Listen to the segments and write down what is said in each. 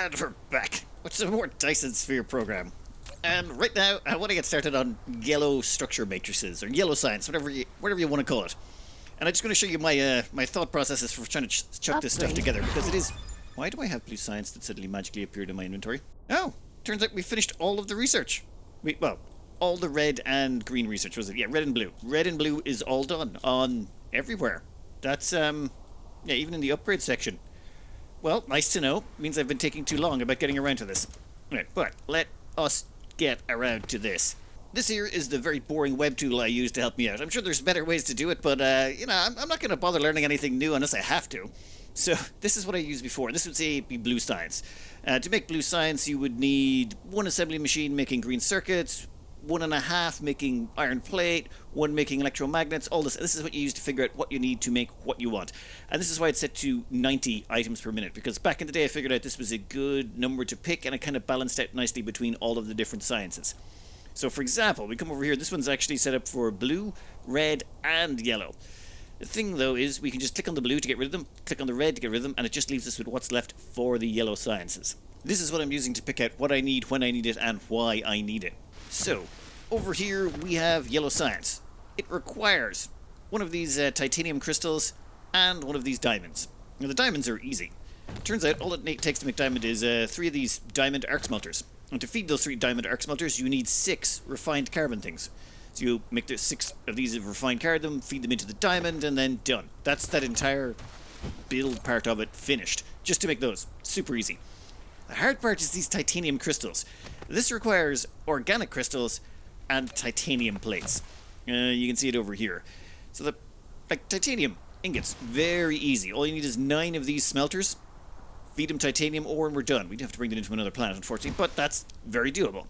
And we're back with some more Dyson Sphere Program. And right now, I want to get started on yellow structure matrices, or yellow science, whatever you want to call it. And I'm just going to show you my thought processes for trying to chuck this stuff together, because it is... Why do I have blue science that suddenly magically appeared in my inventory? Oh, turns out we finished all of the research. Well, all the red and green research, was it? Yeah, red and blue. Red and blue is all done on everywhere. That's, yeah, even in the upgrade section. Well, nice to know. Means I've been taking too long about getting around to this. Right, but let us get around to this. This here is the very boring web tool I use to help me out. I'm sure there's better ways to do it, but, I'm not going to bother learning anything new unless I have to. So, this is what I used before. This would say be blue science. To make blue science, you would need one assembly machine making green circuits, 1.5 making iron plate, 1 making electromagnets, all this. This is what you use to figure out what you need to make what you want. And this is why it's set to 90 items per minute, because back in the day I figured out this was a good number to pick, and it kind of balanced out nicely between all of the different sciences. So for example, we come over here, this one's actually set up for blue, red, and yellow. The thing though is we can just click on the blue to get rid of them, click on the red to get rid of them, and it just leaves us with what's left for the yellow sciences. This is what I'm using to pick out what I need, when I need it, and why I need it. So, over here we have yellow science. It requires one of these titanium crystals and one of these diamonds. Now the diamonds are easy. Turns out all it takes to make diamond is 3 of these diamond arc smelters. And to feed those 3 diamond arc smelters you need 6 refined carbon things. So you make the 6 of these refined carbon, feed them into the diamond, and then done. That's that entire build part of it finished. Just to make those. Super easy. The hard part is these titanium crystals. This requires organic crystals and titanium plates. You can see it over here. So like titanium ingots, very easy. All you need is 9 of these smelters, feed them titanium ore, and we're done. We'd have to bring them into another planet, unfortunately, but that's very doable.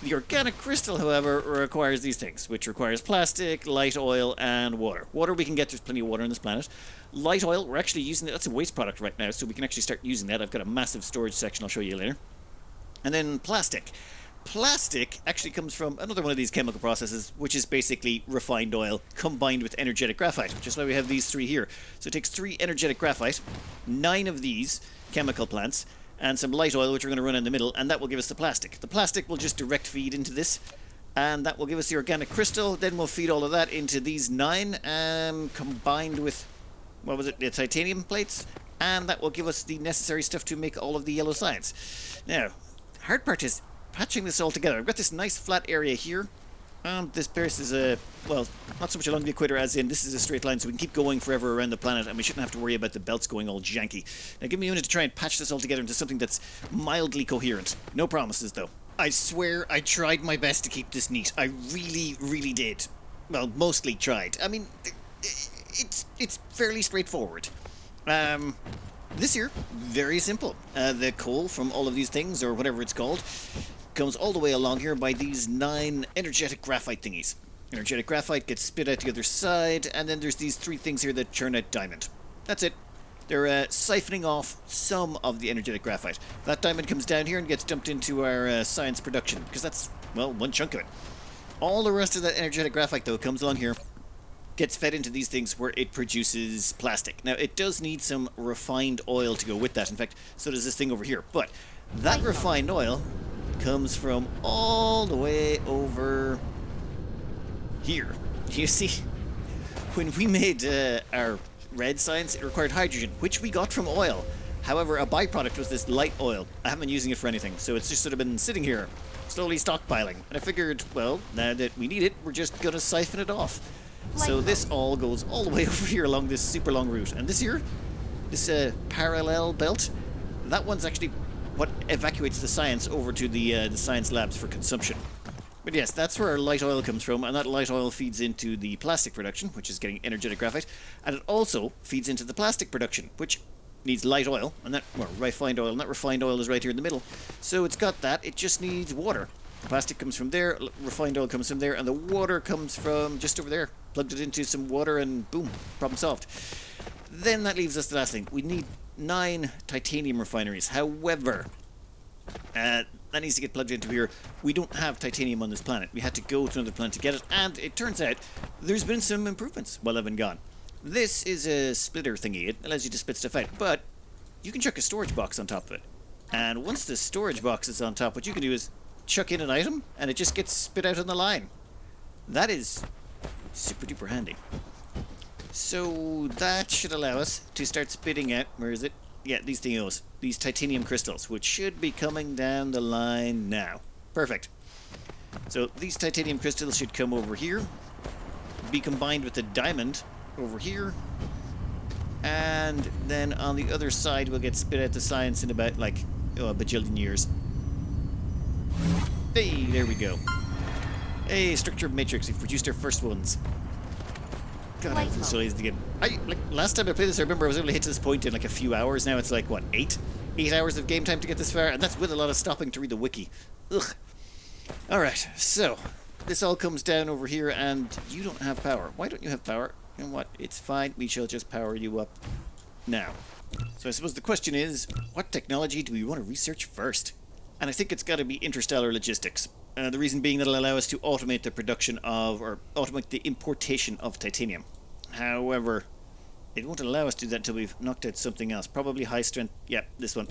The organic crystal, however, requires these things, which requires plastic, light oil, and water. Water we can get, there's plenty of water on this planet. Light oil, we're actually using it, that's a waste product right now, so we can actually start using that. I've got a massive storage section I'll show you later. And then plastic. Plastic actually comes from another one of these chemical processes, which is basically refined oil combined with energetic graphite, which is why we have these 3 here. So it takes 3 energetic graphite, 9 of these chemical plants, and some light oil, which we're going to run in the middle, and that will give us the plastic. The plastic will just direct feed into this, and that will give us the organic crystal. Then we'll feed all of that into these 9, combined with, what was it, the titanium plates, and that will give us the necessary stuff to make all of the yellow science. Now, the hard part is patching this all together. I've got this nice flat area here. This place is well, not so much along the equator as in this is a straight line, so we can keep going forever around the planet, and we shouldn't have to worry about the belts going all janky. Now give me a minute to try and patch this all together into something that's mildly coherent. No promises, though. I swear I tried my best to keep this neat. I really, really did. Well, mostly tried. I mean, it's fairly straightforward. This here, very simple. The coal from all of these things, or whatever it's called, comes all the way along here by these 9 energetic graphite thingies. Energetic graphite gets spit out the other side, and then there's these 3 things here that churn out diamond. That's it. They're siphoning off some of the energetic graphite. That diamond comes down here and gets dumped into our science production, because that's, well, one chunk of it. All the rest of that energetic graphite, though, comes along here, gets fed into these things where it produces plastic. Now, it does need some refined oil to go with that. In fact, so does this thing over here. But that refined oil comes from all the way over here. You see, when we made our red science, it required hydrogen, which we got from oil. However, a byproduct was this light oil. I haven't been using it for anything, so it's just sort of been sitting here, slowly stockpiling. And I figured, well, now that we need it, we're just going to siphon it off. So this all goes all the way over here along this super long route. And this here, this parallel belt, that one's actually what evacuates the science over to the science labs for consumption. But yes, that's where our light oil comes from, and that light oil feeds into the plastic production, which is getting energetic graphite, and it also feeds into the plastic production, which needs light oil, and that, well, refined oil, and that refined oil is right here in the middle. So it's got that, it just needs water. Plastic comes from there, refined oil comes from there, and the water comes from just over there. Plugged it into some water and boom, problem solved. Then that leaves us the last thing. We need 9 titanium refineries. However, that needs to get plugged into here. We don't have titanium on this planet. We had to go to another planet to get it, and it turns out there's been some improvements while I've been gone. This is a splitter thingy. It allows you to split stuff out, but you can chuck a storage box on top of it. And once the storage box is on top, what you can do is chuck in an item, and it just gets spit out on the line. That is super duper handy. So that should allow us to start spitting out, where is it? Yeah, these thingos, these titanium crystals, which should be coming down the line now. Perfect. So these titanium crystals should come over here, be combined with the diamond over here, and then on the other side we'll get spit out the science in about like a bajillion years. Hey, there we go. Hey, structured matrix, we've produced our first ones. God, I feel so lazy to get. Like last time I played this, I remember I was able to hit to this point in like a few hours. Now it's like what, 8 hours of game time to get this far, and that's with a lot of stopping to read the wiki. Ugh. All right, so this all comes down over here, and you don't have power. Why don't you have power? You know what? It's fine. We shall just power you up now. So I suppose the question is, what technology do we want to research first? And I think it's got to be interstellar logistics. The reason being that it'll allow us to automate the production of, or automate the importation of titanium. However, it won't allow us to do that until we've knocked out something else. Probably high strength, yeah, this one.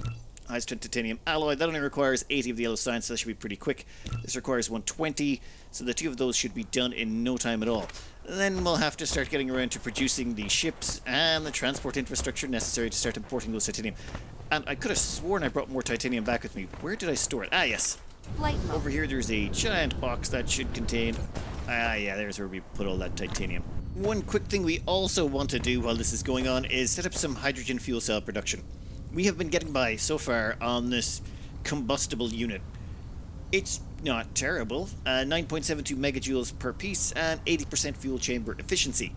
High strength titanium alloy. That only requires 80 of the yellow science, so that should be pretty quick. This requires 120, so the 2 of those should be done in no time at all. Then we'll have to start getting around to producing the ships and the transport infrastructure necessary to start importing those titanium. And I could have sworn I brought more titanium back with me. Where did I store it? Ah, yes. Over here there's a giant box that should contain... Ah, yeah, there's where we put all that titanium. One quick thing we also want to do while this is going on is set up some hydrogen fuel cell production. We have been getting by so far on this combustible unit. It's not terrible. 9.72 megajoules per piece and 80% fuel chamber efficiency.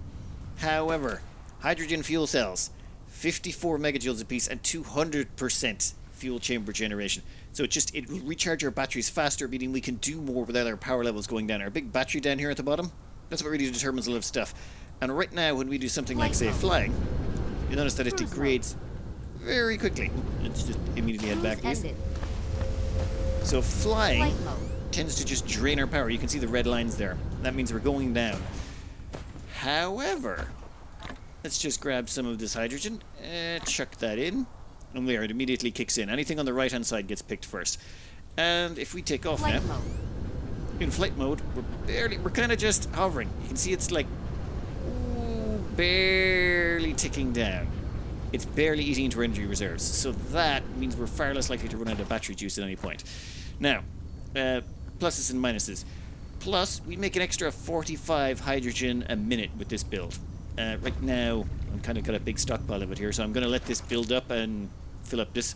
However, hydrogen fuel cells, 54 megajoules a piece and 200% fuel chamber generation. So it will recharge our batteries faster, meaning we can do more without our power levels going down. Our big battery down here at the bottom, that's what really determines a lot of stuff. And right now, when we do something like, say, flying, you notice that it degrades very quickly. Let's just immediately head back, please. So flying tends to just drain our power. You can see the red lines there. That means we're going down. However, let's just grab some of this hydrogen, chuck that in, and there, it immediately kicks in. Anything on the right-hand side gets picked first. And if we take off now, in flight mode, we're kind of just hovering. You can see it's like, barely ticking down. It's barely eating into our energy reserves. So that means we're far less likely to run out of battery juice at any point. Now, pluses and minuses. Plus, we make an extra 45 hydrogen a minute with this build. Right now, I'm kind of got a big stockpile of it here, so I'm going to let this build up and fill up this.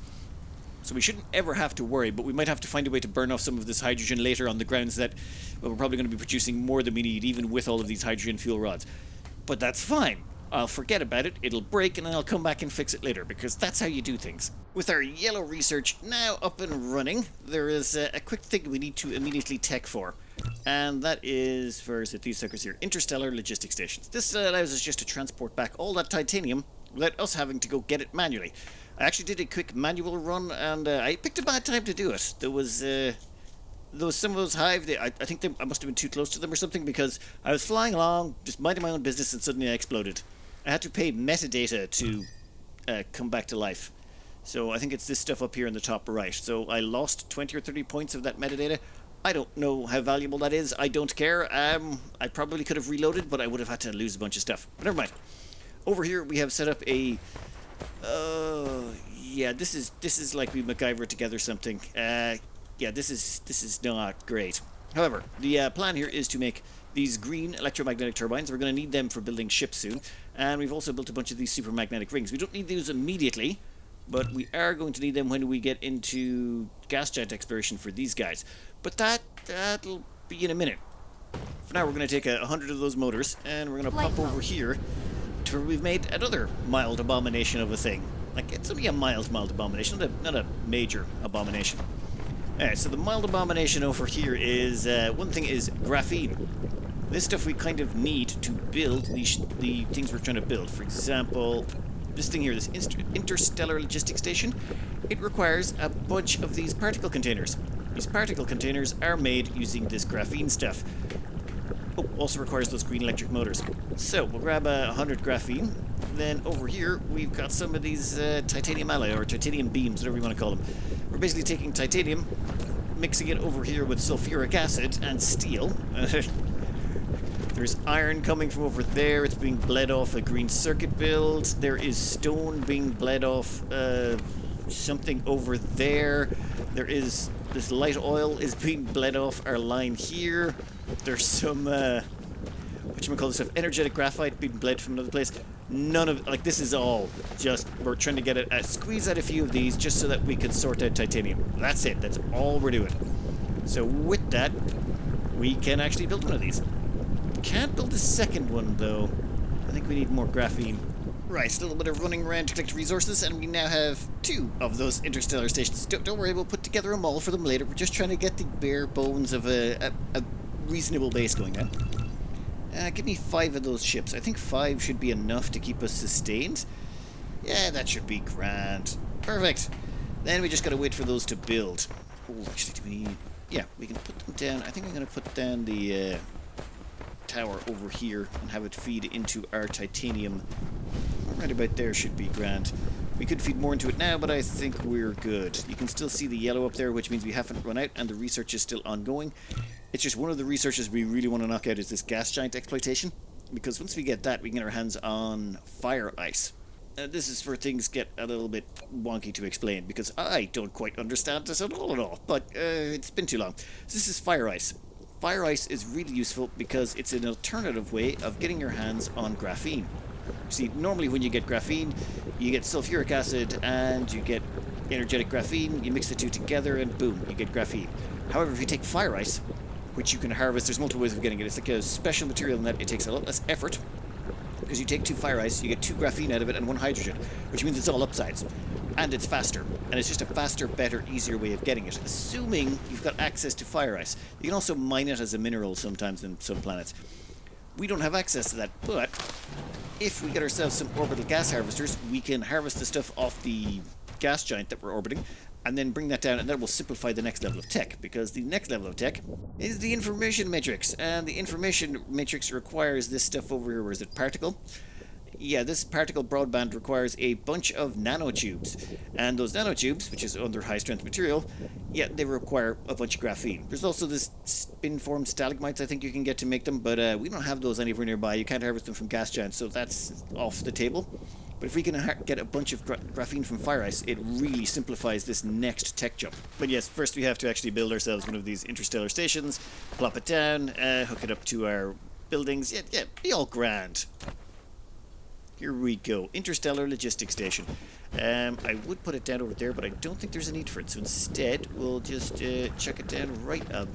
So we shouldn't ever have to worry, but we might have to find a way to burn off some of this hydrogen later on the grounds that, well, we're probably going to be producing more than we need, even with all of these hydrogen fuel rods. But that's fine. I'll forget about it, it'll break, and then I'll come back and fix it later, because that's how you do things. With our yellow research now up and running, there is a quick thing we need to immediately tech for. And that is, where is it, these suckers here, interstellar logistics stations. This allows us just to transport back all that titanium without us having to go get it manually. I actually did a quick manual run, and I picked a bad time to do it. There was some of those hive, I think I must have been too close to them or something, because I was flying along, just minding my own business, and suddenly I exploded. I had to pay metadata to come back to life. So I think it's this stuff up here in the top right. So I lost 20 or 30 points of that metadata. I don't know how valuable that is. I don't care. I probably could have reloaded, but I would have had to lose a bunch of stuff. But never mind. Over here we have set up a... yeah, this is like we MacGyver together something. Yeah, this is not great. However, the plan here is to make these green electromagnetic turbines. We're going to need them for building ships soon. And we've also built a bunch of these supermagnetic rings. We don't need those immediately, but we are going to need them when we get into gas giant exploration for these guys. But that'll be in a minute. For now, we're going to take 100 of those motors, and we're going to pop over here to where we've made another mild abomination of a thing. Like, it's only a mild abomination, not a major abomination. Alright, so the mild abomination over here is, one thing is graphene. This stuff we kind of need to build the things we're trying to build. For example, this thing here, this interstellar logistics station, it requires a bunch of these particle containers. These particle containers are made using this graphene stuff. Oh, also requires those green electric motors. So, we'll grab 100 graphene, Then over here, we've got some of these titanium alloy, or titanium beams, whatever you want to call them. We're basically taking titanium, mixing it over here with sulfuric acid and steel. There's iron coming from over there. It's being bled off a green circuit build. There is stone being bled off something over there. There is this light oil is being bled off our line here. There's some whatchamacallit stuff, energetic graphite being bled from another place. None of, like, this is all just, we're trying to get it, squeeze out a few of these just so that we can sort out titanium. That's it. That's all we're doing. So with that, we can actually build one of these. Can't build a second one, though. I think we need more graphene. Right, still a bit of running around to collect resources, and we now have 2 of those interstellar stations. Don't worry, we'll put together a model for them later. We're just trying to get the bare bones of a reasonable base going now. Give me 5 of those ships. I think 5 should be enough to keep us sustained. Yeah, that should be grand. Perfect. Then we just gotta wait for those to build. Oh, actually, do we need... Yeah, we can put them down. I think I'm gonna put down the tower over here and have it feed into our titanium. Right about there should be grand. We could feed more into it now, but I think we're good. You can still see the yellow up there, which means we haven't run out, and the research is still ongoing. It's just one of the researches we really want to knock out is this gas giant exploitation, because once we get that, we can get our hands on fire ice. This is where things get a little bit wonky to explain, because I don't quite understand this at all, but it's been too long. So this is fire ice. Fire ice is really useful because it's an alternative way of getting your hands on graphene. See, normally when you get graphene, you get sulfuric acid and you get energetic graphene, you mix the two together and boom, you get graphene. However, if you take fire ice, which you can harvest, there's multiple ways of getting it. It's like a special material in that it takes a lot less effort, because you take 2 fire ice, you get 2 graphene out of it and 1 hydrogen, which means it's all upsides. And it's faster. And it's just a faster, better, easier way of getting it, assuming you've got access to fire ice. You can also mine it as a mineral sometimes in some planets. We don't have access to that, but if we get ourselves some orbital gas harvesters, we can harvest the stuff off the gas giant that we're orbiting, and then bring that down, and that will simplify the next level of tech, because the next level of tech is the information matrix, and the information matrix requires this stuff over here. Where is it? Particle? Yeah, this particle broadband requires a bunch of nanotubes, and those nanotubes, which is under high strength material, yeah, they require a bunch of graphene. There's also this spin-formed stalagmites I think you can get to make them, but we don't have those anywhere nearby. You can't harvest them from gas giants, so that's off the table. But if we can get a bunch of graphene from fire ice, it really simplifies this next tech jump. But yes, first we have to actually build ourselves one of these interstellar stations, plop it down, hook it up to our buildings. Yeah, be all grand. Here we go. Interstellar Logistics Station. I would put it down over there, but I don't think there's a need for it. So instead, we'll just chuck it down right about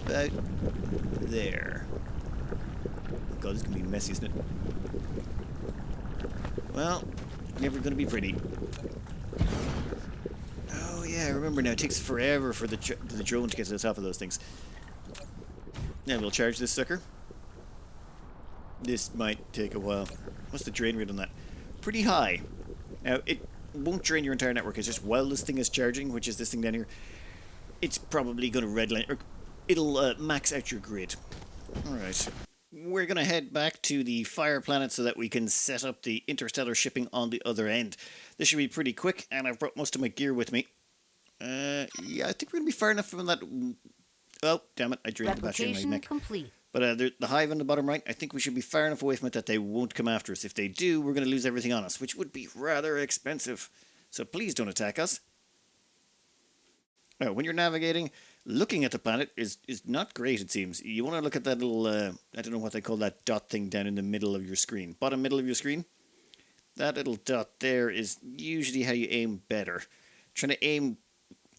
there. Oh God, this is going to be messy, isn't it? Well, never going to be pretty. Oh yeah, I remember now. It takes forever for the drone to get to the top of those things. Yeah, we'll charge this sucker. This might take a while. What's the drain rate on that? Pretty high. Now, it won't drain your entire network. It's just while this thing is charging, which is this thing down here, it's probably going to redline, or it'll max out your grid. Alright. We're going to head back to the fire planet so that we can set up the interstellar shipping on the other end. This should be pretty quick, and I've brought most of my gear with me. Yeah, I think we're going to be far enough from that... Oh, damn it, I drained the battery in my neck. Complete. But the hive on the bottom right, I think we should be far enough away from it that they won't come after us. If they do, we're going to lose everything on us, which would be rather expensive. So please don't attack us. Now, when you're navigating, looking at the planet is not great, it seems. You want to look at that little, I don't know what they call that dot thing down in the middle of your screen. Bottom middle of your screen. That little dot there is usually how you aim better. Trying to aim,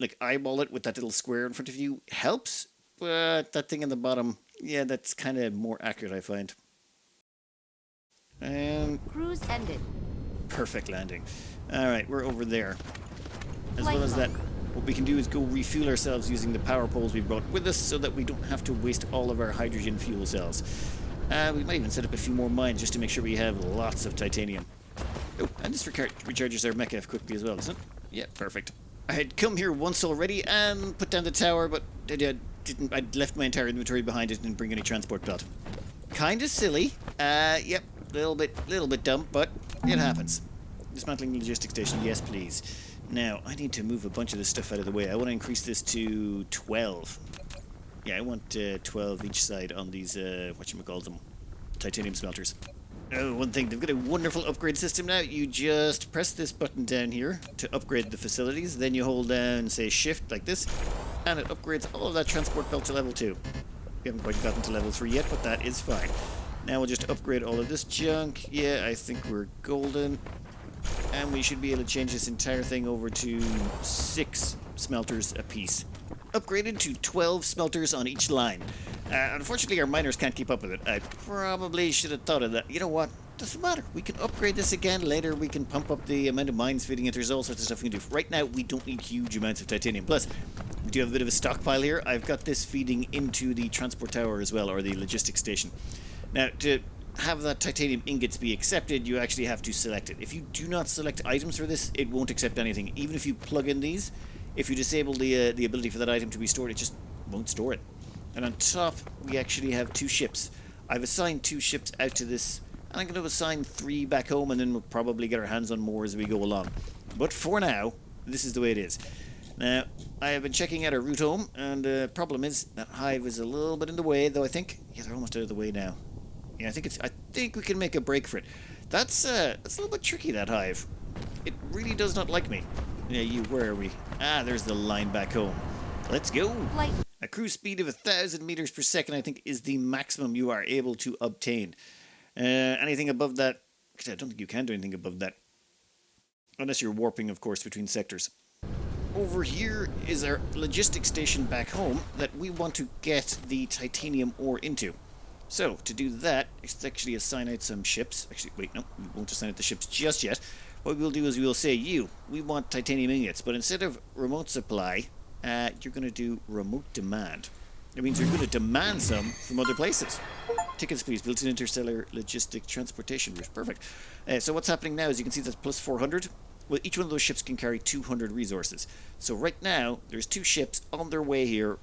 like eyeball it with that little square in front of you helps, but that thing in the bottom... Yeah, that's kind of more accurate, I find. Cruise ended. Perfect landing. Alright, we're over there. As well as that, what we can do is go refuel ourselves using the power poles we brought with us so that we don't have to waste all of our hydrogen fuel cells. We might even set up a few more mines just to make sure we have lots of titanium. Oh, and this recharges our mecha quickly as well, doesn't it? Yeah, perfect. I had come here once already and put down the tower, but I'd left my entire inventory behind it and didn't bring any transport belt. Kinda silly. Yep, little bit dumb, but It happens. Dismantling logistics station, yes please. Now, I need to move a bunch of this stuff out of the way. I want to increase this to 12. Yeah, I want 12 each side on these, whatchamacalls, titanium smelters. Oh, one thing, they've got a wonderful upgrade system now. You just press this button down here to upgrade the facilities. Then you hold down, say, shift like this, and it upgrades all of that transport belt to level 2. We haven't quite gotten to level 3 yet, but that is fine. Now we'll just upgrade all of this junk. Yeah, I think we're golden. And we should be able to change this entire thing over to 6 smelters apiece. Upgraded to 12 smelters on each line. Unfortunately, our miners can't keep up with it. I probably should have thought of that. You know what? Doesn't matter. We can upgrade this again later. We can pump up the amount of mines feeding it. There's all sorts of stuff we can do. Right now, we don't need huge amounts of titanium. Plus, we do have a bit of a stockpile here. I've got this feeding into the transport tower as well, or the logistics station. Now, to have that titanium ingots be accepted, you actually have to select it. If you do not select items for this, it won't accept anything. Even if you plug in these, if you disable the ability for that item to be stored, it just won't store it. And on top, we actually have 2 ships. I've assigned 2 ships out to this, and I'm going to assign 3 back home, and then we'll probably get our hands on more as we go along. But for now, this is the way it is. Now, I have been checking out our route home, and the problem is that hive is a little bit in the way, though I think... Yeah, they're almost out of the way now. Yeah, I think we can make a break for it. That's a little bit tricky, that hive. It really does not like me. Yeah, where are we? Ah, there's the line back home. Let's go. Light. A cruise speed of 1,000 meters per second, I think, is the maximum you are able to obtain. Anything above that... Actually, I don't think you can do anything above that. Unless you're warping, of course, between sectors. Over here is our logistics station back home that we want to get the titanium ore into. So, to do that, let's actually assign out some ships. Actually, wait, no, we won't assign out the ships just yet. What we'll do is we'll say, we want titanium ingots, but instead of remote supply, you're going to do remote demand. It means you're going to demand some from other places. Tickets, please. Built-in interstellar logistic transportation route. Perfect. So what's happening now is you can see that's plus 400. Well, each one of those ships can carry 200 resources. So right now, there's 2 ships on their way here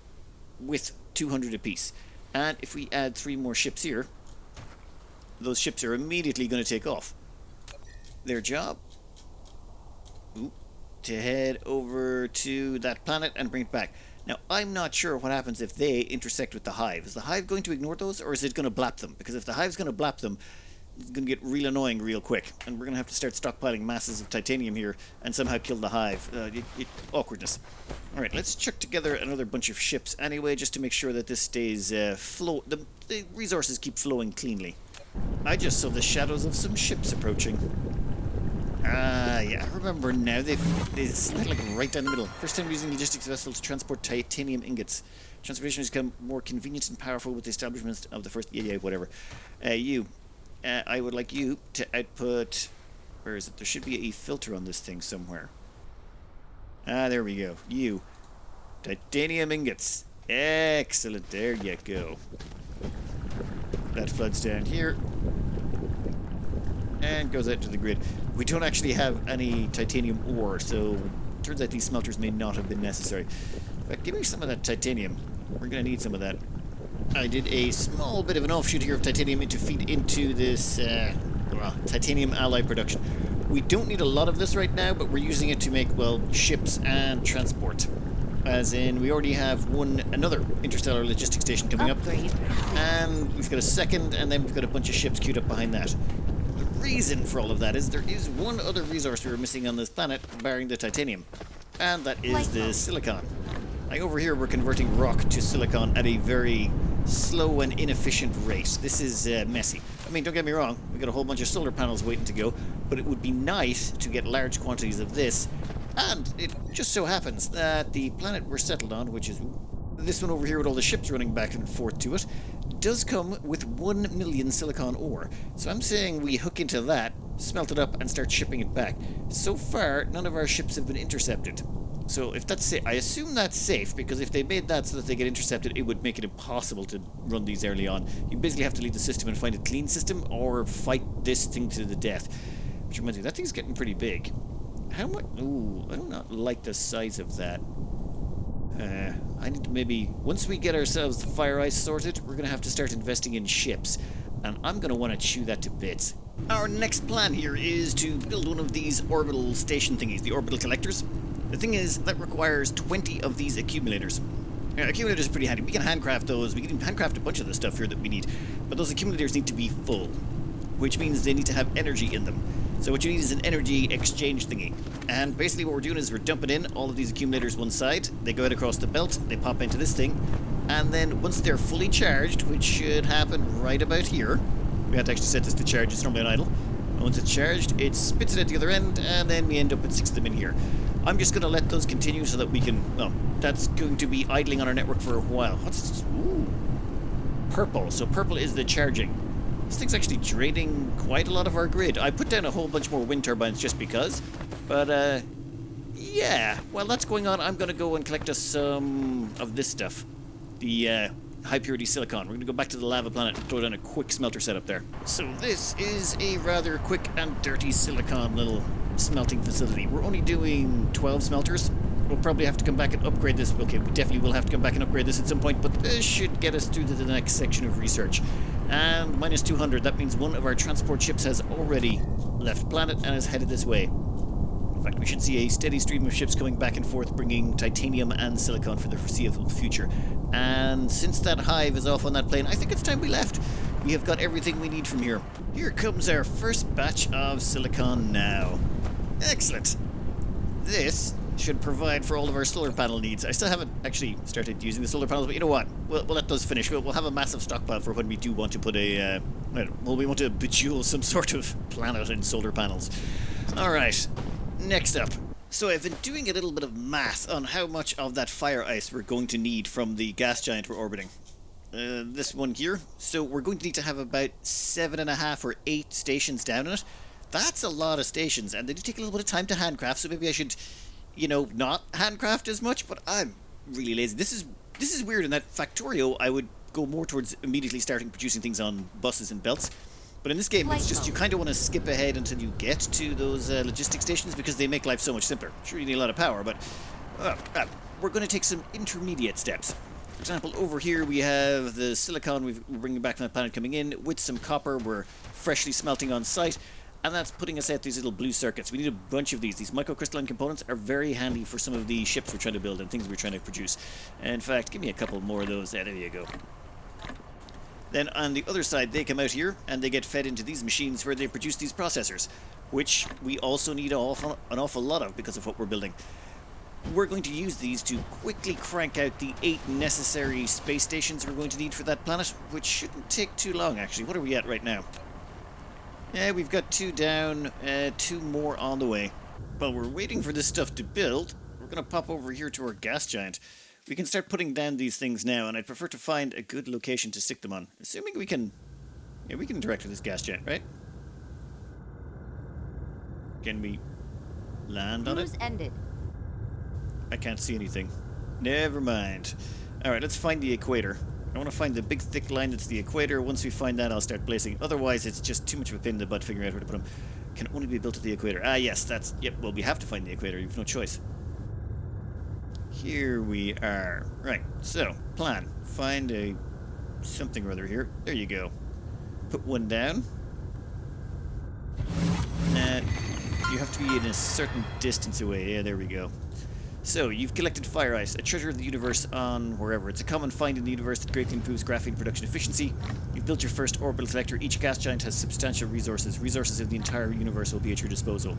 with 200 apiece. And if we add 3 more ships here, those ships are immediately going to take off. Their job? To head over to that planet and bring it back. Now, I'm not sure what happens if they intersect with the hive. Is the hive going to ignore those, or is it going to blap them? Because if the hive's going to blap them, it's going to get real annoying real quick. And we're going to have to start stockpiling masses of titanium here and somehow kill the hive. Awkwardness. Alright, let's chuck together another bunch of ships anyway, just to make sure that this stays the resources keep flowing cleanly. I just saw the shadows of some ships approaching. Yeah, I remember now. They slid like right down the middle. First time using logistics vessel to transport titanium ingots. Transportation has become more convenient and powerful with the establishment of the first... Yeah, whatever. I would like you to output... Where is it? There should be a filter on this thing somewhere. There we go. Titanium ingots. Excellent. There you go. That floods down here. And goes out to the grid. We don't actually have any titanium ore, so it turns out these smelters may not have been necessary. In fact, give me some of that titanium. We're going to need some of that. I did a small bit of an offshoot here of titanium to feed into this titanium alloy production. We don't need a lot of this right now, but we're using it to make, well, ships and transport. As in, we already have another interstellar logistics station coming up. And we've got a second, and then we've got a bunch of ships queued up behind that. The reason for all of that is there is one other resource we were missing on this planet, barring the titanium. And that is the silicon. Like over here, we're converting rock to silicon at a very slow and inefficient rate. This is messy. I mean, don't get me wrong, we've got a whole bunch of solar panels waiting to go, but it would be nice to get large quantities of this. And it just so happens that the planet we're settled on, which is this one over here with all the ships running back and forth to it, does come with 1 million silicon ore. So I'm saying we hook into that, smelt it up, and start shipping it back. So far, none of our ships have been intercepted. So if that's safe, I assume that's safe, because if they made that so that they get intercepted, it would make it impossible to run these early on. You basically have to leave the system and find a clean system, or fight this thing to the death. Which reminds me, that thing's getting pretty big. How much? Ooh, I do not like the size of that. I need to maybe... Once we get ourselves the fire ice sorted, we're going to have to start investing in ships. And I'm going to want to chew that to bits. Our next plan here is to build one of these orbital station thingies, the orbital collectors. The thing is, that requires 20 of these accumulators. Accumulators are pretty handy. We can handcraft those. We can handcraft a bunch of the stuff here that we need. But those accumulators need to be full, which means they need to have energy in them. So what you need is an energy exchange thingy. And basically what we're doing is we're dumping in all of these accumulators one side. They go out across the belt. They pop into this thing. And then once they're fully charged, which should happen right about here. We have to actually set this to charge. It's normally on idle. And once it's charged, it spits it at the other end. And then we end up with 6 of them in here. I'm just going to let those continue so that we can... Well, that's going to be idling on our network for a while. What's this? Ooh. Purple. So purple is the charging. This thing's actually draining quite a lot of our grid. I put down a whole bunch more wind turbines just because. But, yeah. While that's going on, I'm going to go and collect us some of this stuff. The, high purity silicon. We're going to go back to the lava planet and throw down a quick smelter setup there. So this is a rather quick and dirty silicon little smelting facility. We're only doing 12 smelters. We'll probably have to come back and upgrade this. Okay, we definitely will have to come back and upgrade this at some point, but this should get us through to the next section of research. And minus 200, that means one of our transport ships has already left planet and is headed this way. In fact, we should see a steady stream of ships coming back and forth, bringing titanium and silicon for the foreseeable future. And since that hive is off on that plane, I think it's time we left. We have got everything we need from here. Here comes our first batch of silicon now. Excellent. This should provide for all of our solar panel needs. I still haven't actually started using the solar panels, but you know what? We'll let those finish. We'll have a massive stockpile for when we do want to put a... well, we want to bejewel some sort of planet in solar panels. Alright, next up. So I've been doing a little bit of math on how much of that fire ice we're going to need from the gas giant we're orbiting. This one here. So we're going to need to have about 7.5 or 8 stations down in it. That's a lot of stations, and they do take a little bit of time to handcraft, so maybe I should, you know, not handcraft as much, but I'm really lazy. This is weird. In that Factorio, I would go more towards immediately starting producing things on buses and belts. But in this game, it's just you kind of want to skip ahead until you get to those logistic stations because they make life so much simpler. Sure, you need a lot of power, but we're going to take some intermediate steps. For example, over here we have the silicon we're bringing back from the planet coming in with some copper we're freshly smelting on site. And that's putting us out these little blue circuits. We need a bunch of these. These microcrystalline components are very handy for some of the ships we're trying to build and things we're trying to produce. In fact, give me a couple more of those. There you go. Then on the other side, they come out here and they get fed into these machines where they produce these processors, which we also need an awful lot of because of what we're building. We're going to use these to quickly crank out the 8 necessary space stations we're going to need for that planet, which shouldn't take too long, actually. What are we at right now? Yeah, we've got 2 down, 2 more on the way. While we're waiting for this stuff to build, we're going to pop over here to our gas giant. We can start putting down these things now, and I'd prefer to find a good location to stick them on. Assuming we can... Yeah, we can direct to this gas giant, right? Can we land on it? Ended. I can't see anything. Never mind. Alright, let's find the equator. I want to find the big thick line that's the equator. Once we find that, I'll start placing. Otherwise, it's just too much of a pain in the butt figuring out where to put them. Can only be built at the equator. Ah, yes, that's... Yep, well, we have to find the equator. You have no choice. Here we are. Right, so, plan. Find a... something or other here. There you go. Put one down. You have to be in a certain distance away. Yeah, there we go. So, you've collected fire ice, a treasure of the universe on wherever. It's a common find in the universe that greatly improves graphene production efficiency. You've built your first orbital collector. Each gas giant has substantial resources. Resources of the entire universe will be at your disposal.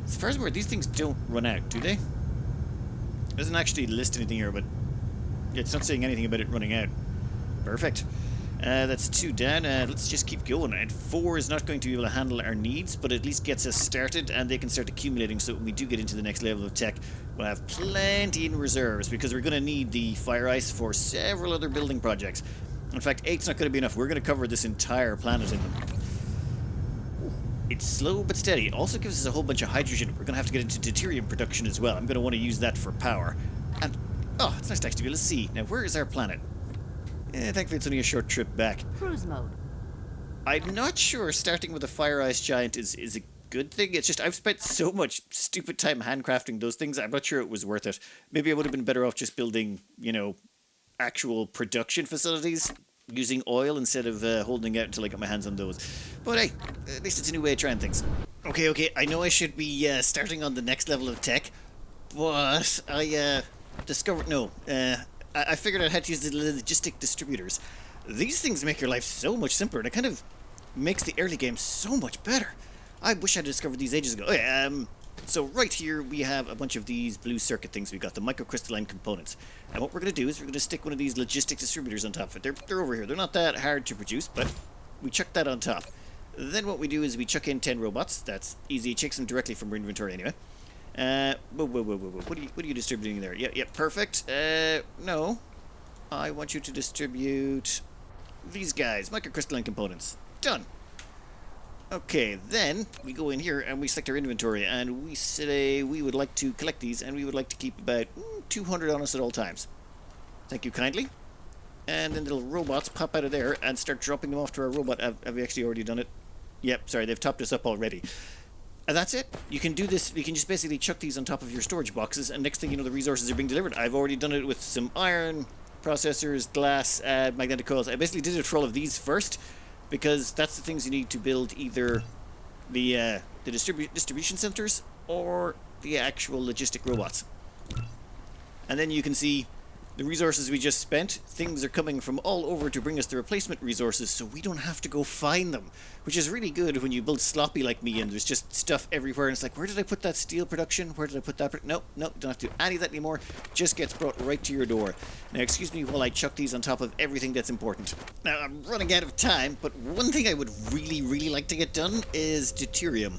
As far as I'm aware, these things don't run out, do they? It doesn't actually list anything here, but it's not saying anything about it running out. Perfect. That's 2 down. Let's just keep going. And 4 is not going to be able to handle our needs, but at least gets us started, and they can start accumulating, so when we do get into the next level of tech, we'll have plenty in reserves, because we're going to need the fire ice for several other building projects. In fact, 8's not going to be enough. We're going to cover this entire planet in them. It's slow but steady. It also gives us a whole bunch of hydrogen. We're going to have to get into deuterium production as well. I'm going to want to use that for power. And, oh, it's nice to actually be able to see. Now, where is our planet? Thankfully it's only a short trip back. Cruise mode. I'm not sure starting with a fire ice giant is a good thing. It's just I've spent so much stupid time handcrafting those things. I'm not sure it was worth it. Maybe I would have been better off just building, you know, actual production facilities using oil instead of holding out until I got my hands on those. But hey, at least it's a new way of trying things. Okay, I know I should be starting on the next level of tech, but I discovered, no, I figured out how to use the logistic distributors. These things make your life so much simpler, and it kind of makes the early game so much better. I wish I'd discovered these ages ago. Okay, so right here we have a bunch of these blue circuit things. We've got the microcrystalline components. And what we're going to do is we're going to stick one of these logistic distributors on top of it. They're over here. They're not that hard to produce, but we chuck that on top. Then what we do is we chuck in 10 robots. That's easy. It takes them directly from our inventory anyway. Whoa. What are you distributing there? Yeah, perfect. No. I want you to distribute these guys, microcrystalline components. Done. Okay, then we go in here and we select our inventory and we say we would like to collect these and we would like to keep about 200 on us at all times. Thank you kindly. And then the little robots pop out of there and start dropping them off to our robot. Have we actually already done it? Yep, sorry, they've topped us up already. And that's it. You can do this, you can just basically chuck these on top of your storage boxes and next thing you know the resources are being delivered. I've already done it with some iron, processors, glass, magnetic coils. I basically did it for all of these first, because that's the things you need to build either the distribution centers or the actual logistic robots. And then you can see the resources we just spent. Things are coming from all over to bring us the replacement resources, so we don't have to go find them, which is really good when you build sloppy like me and there's just stuff everywhere and it's like, where did I put that steel production? Where did I put that? No, don't have to do any of that anymore. Just gets brought right to your door. Now, excuse me while I chuck these on top of everything that's important. Now, I'm running out of time, but one thing I would really like to get done is deuterium.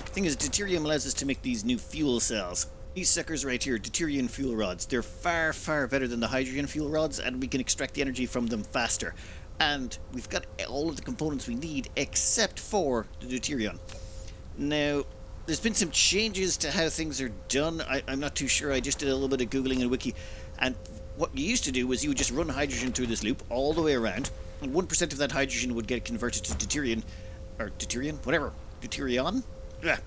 The thing is, deuterium allows us to make these new fuel cells. These suckers right here, deuterium fuel rods, they're far better than the hydrogen fuel rods, and we can extract the energy from them faster. And we've got all of the components we need except for the deuterium. Now, there's been some changes to how things are done. I'm not too sure. I just did a little bit of Googling and wiki. And what you used to do was you would just run hydrogen through this loop all the way around, and 1% of that hydrogen would get converted to deuterium, or deuterium, whatever, deuterium? Yeah.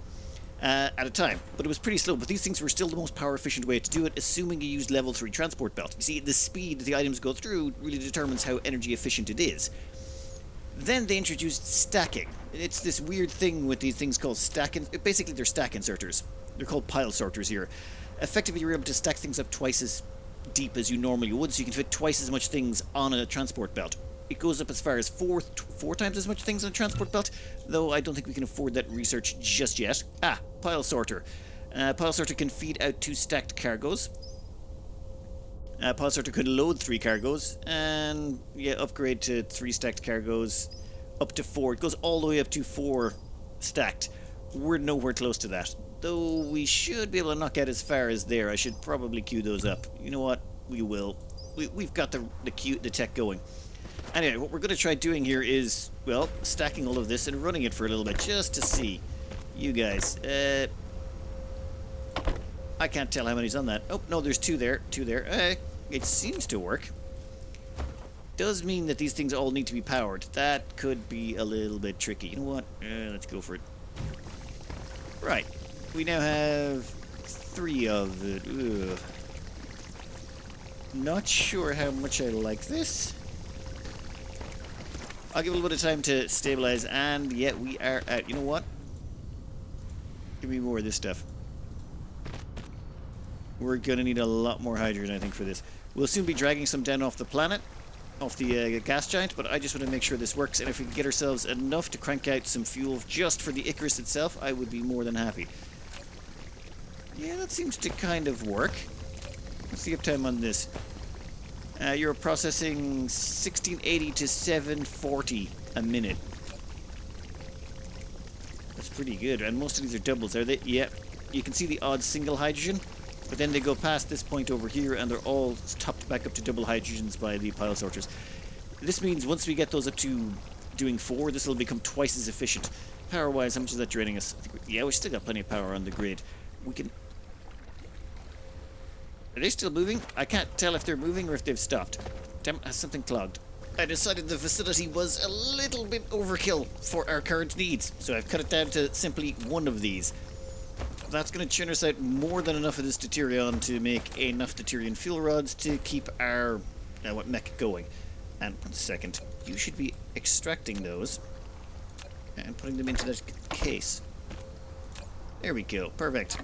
At a time, but it was pretty slow. But these things were still the most power efficient way to do it, assuming you used level 3 transport belt. You see, the speed the items go through really determines how energy efficient it is. Then they introduced stacking. It's this weird thing with these things called basically they're stack inserters. They're called pile sorters here. Effectively, you're able to stack things up twice as deep as you normally would, so you can fit twice as much things on a transport belt. It goes up as far as four times as much things on a transport belt, though I don't think we can afford that research just yet. Pile sorter. Pile sorter can feed out 2 stacked cargoes. Pile sorter can load 3 cargoes, and upgrade to 3 stacked cargoes, up to 4. It goes all the way up to 4 stacked. We're nowhere close to that, though we should be able to knock out as far as there. I should probably queue those up. You know what? We will. We've got the tech going. Anyway, what we're going to try doing here is, well, stacking all of this and running it for a little bit, just to see. You guys, I can't tell how many's on that. Oh, no, there's 2 there, 2 there. It seems to work. Does mean that these things all need to be powered. That could be a little bit tricky. You know what? Let's go for it. Right. We now have 3 of it. Ugh. Not sure how much I like this. I'll give it a little bit of time to stabilize, and yeah, we are at. You know what? Give me more of this stuff. We're gonna need a lot more hydrogen, I think, for this. We'll soon be dragging some down off the planet, off the gas giant, but I just want to make sure this works, and if we can get ourselves enough to crank out some fuel just for the Icarus itself, I would be more than happy. Yeah, that seems to kind of work. What's the uptime on this? You're processing 1680 to 740 a minute. That's pretty good, and most of these are doubles, are they? Yep. You can see the odd single hydrogen, but then they go past this point over here, and they're all topped back up to double hydrogens by the pile sorters. This means once we get those up to doing 4, this will become twice as efficient. Power-wise, how much is that draining us? We still got plenty of power on the grid. We can... Are they still moving? I can't tell if they're moving or if they've stopped. Damn it, has something clogged. I decided the facility was a little bit overkill for our current needs, so I've cut it down to simply 1 of these. That's going to churn us out more than enough of this deuterium to make enough deuterium fuel rods to keep our mech going. And 1 second, you should be extracting those and putting them into that case. There we go, perfect.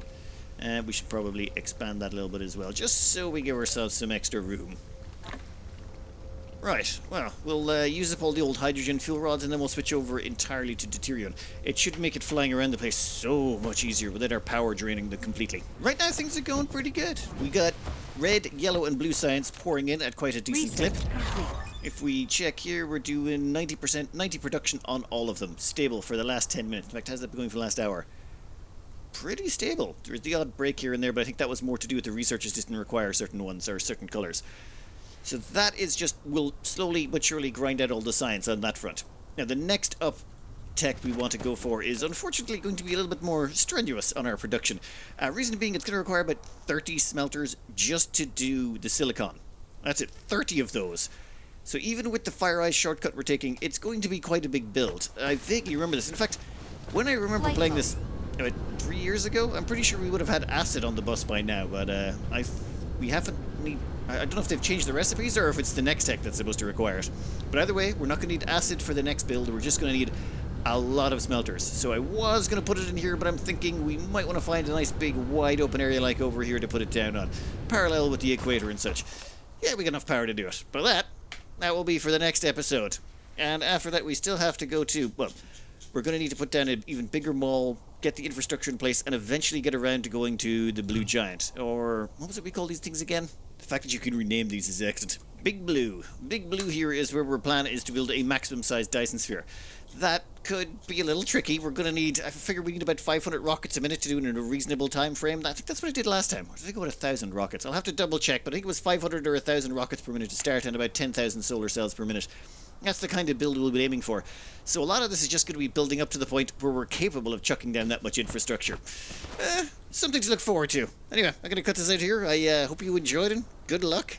And we should probably expand that a little bit as well, just so we give ourselves some extra room. Right, well, we'll use up all the old hydrogen fuel rods and then we'll switch over entirely to deuterium. It should make it flying around the place so much easier without our power draining them completely. Right now things are going pretty good. We got red, yellow and blue science pouring in at quite a decent clip. If we check here, we're doing 90% production on all of them. Stable for the last 10 minutes. In fact, how's that been going for the last hour? Pretty stable. There's the odd break here and there, but I think that was more to do with the researchers didn't require certain ones or certain colours. So that is just, we'll slowly but surely grind out all the science on that front. Now the next up tech we want to go for is unfortunately going to be a little bit more strenuous on our production. Reason being, it's going to require about 30 smelters just to do the silicon. That's it, 30 of those. So even with the Fire Eyes shortcut we're taking, it's going to be quite a big build. I vaguely remember this. In fact, when I remember playing this about 3 years ago, I'm pretty sure we would have had acid on the bus by now, but we haven't... I don't know if they've changed the recipes or if it's the next tech that's supposed to require it. But either way, we're not going to need acid for the next build. We're just going to need a lot of smelters. So I was going to put it in here, but I'm thinking we might want to find a nice big wide open area like over here to put it down on, parallel with the equator and such. Yeah, we got enough power to do it. But that will be for the next episode. And after that, we still have to go to, well, we're going to need to put down an even bigger mall, get the infrastructure in place, and eventually get around to going to the Blue Giant. Or, what was it we call these things again? The fact that you can rename these is excellent. Big Blue. Big Blue here is where our plan is to build a maximum sized Dyson Sphere. That could be a little tricky. We're going to need, I figure we need about 500 rockets a minute to do it in a reasonable time frame. I think that's what I did last time. Or did I go with 1,000 rockets? I'll have to double check, but I think it was 500 or 1,000 rockets per minute to start and about 10,000 solar cells per minute. That's the kind of build we'll be aiming for. So a lot of this is just going to be building up to the point where we're capable of chucking down that much infrastructure. Something to look forward to. Anyway, I'm going to cut this out here. I hope you enjoyed it. Good luck.